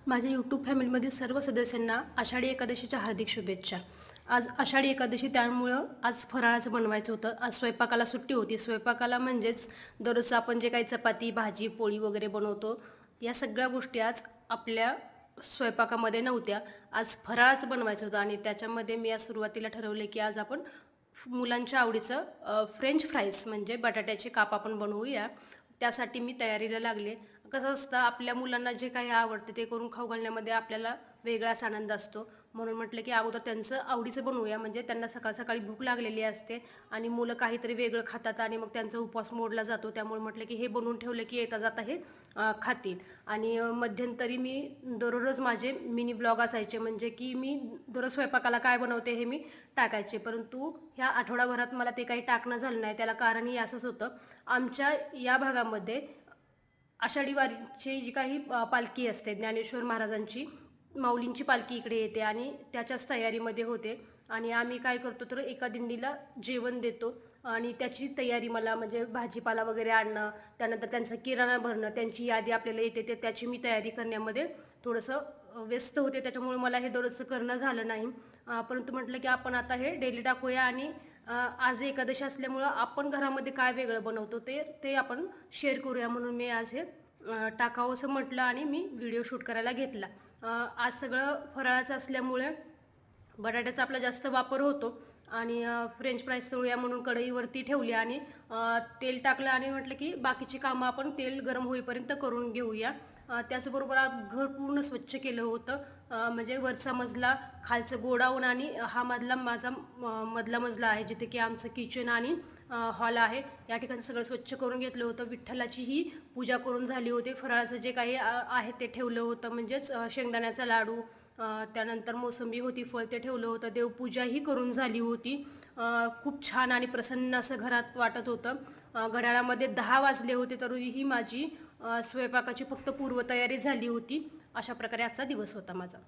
माझ्या यूट्यूब फॅमिलीमधील सर्व सदस्यांना आषाढी एकादशीच्या हार्दिक शुभेच्छा. आज आषाढी एकादशी, त्यामुळं आज फराळाचं बनवायचं होतं. आज स्वयंपाकाला सुट्टी होती. स्वयंपाकाला म्हणजेच दररोज आपण जे काही चपाती, भाजी, पोळी वगैरे बनवतो, या सगळ्या गोष्टी आज आपल्या स्वयंपाकामध्ये नव्हत्या. आज फराळाचं बनवायचं होतं आणि त्याच्यामध्ये मी आज सुरुवातीला ठरवले की आज आपण मुलांच्या आवडीचं फ्रेंच फ्राईज म्हणजे बटाट्याचे काप आपण बनवूया. त्यासाठी मी तयारीला लागले. कसं असतं, आपल्या मुलांना जे काही आवडते ते करून खाऊ घालण्यामध्ये आपल्याला वेगळाच आनंद असतो. म्हणून म्हटलं की अगोदर त्यांचं आवडीचं बनवूया, म्हणजे त्यांना सकाळ सकाळी भूक लागलेली असते आणि मुलं काहीतरी वेगळं खातात आणि मग त्यांचा उपवास मोडला जातो. त्यामुळे म्हटलं की हे बनवून ठेवलं की येता जाता हे खातील. आणि मध्यंतरी मी दररोज माझे मिनी ब्लॉग असायचे, म्हणजे की मी दररोज स्वयंपाकाला काय बनवते हे मी टाकायचे. परंतु ह्या आठवडाभरात मला ते काही टाकणं झालं नाही. त्याला कारणही असंच होतं. आमच्या या भागामध्ये आषाढी वारीची जी काही पालखी असते, ज्ञानेश्वर महाराजांची माऊलींची पालखी इकडे येते आणि त्याच्याच तयारीमध्ये होते. आणि आम्ही काय करतो तर एका दिंडीला जेवण देतो आणि त्याची तयारी मला, म्हणजे भाजीपाला वगैरे आणणं, त्यानंतर त्यांचा किराणा भरणं, त्यांची यादी आपल्याला येते ते त्याची मी तयारी करण्यामध्ये थोडंसं व्यस्त होते. त्याच्यामुळे मला हे दररोजचं करणं झालं नाही. परंतु म्हटलं की आपण आता हे डेली टाकूया आणि आज एकादशी असल्यामुळं आपण घरामध्ये काय वेगळं बनवतो ते ते आपण शेअर करूया, म्हणून मी आज हे टाकावं असं म्हटलं आणि मी व्हिडिओ शूट करायला घेतला. आज सगळं फराळाचं असल्यामुळे बटाट्याचा आपला जास्त वापर होतो आणि फ्रेंच फ्राईज तळूया म्हणून कढईवरती ठेवली आणि तेल टाकलं आणि म्हटलं की बाकीची कामं आपण तेल गरम होईपर्यंत करून घेऊया. त्याचबरोबर घर पूर्ण स्वच्छ केलं होतं. म्हणजे वरचा मजला, खालचं गोडाऊन आणि हा माझा मधला मजला आहे, जिथे की आमचं किचन आणि हॉल आहे. या ठिकाणी सगळं स्वच्छ करून घेतलं होतं. विठ्ठलाचीही पूजा करून झाली होती. फराळाचं जे काही आहे ते ठेवलं होतं, म्हणजेच शेंगदाण्याचा लाडू, त्यानंतर मोसंबी होती, फळ ते ठेवलं होतं. देवपूजाही करून झाली होती. खूप छान आणि प्रसन्न असं घरात वाटत होतं. घड्याळामध्ये 10 वाजले होते, तरीही माझी स्वयंपाकाची फक्त पूर्वतयारी झाली होती. अशा प्रकारे आजचा दिवस होता माझा.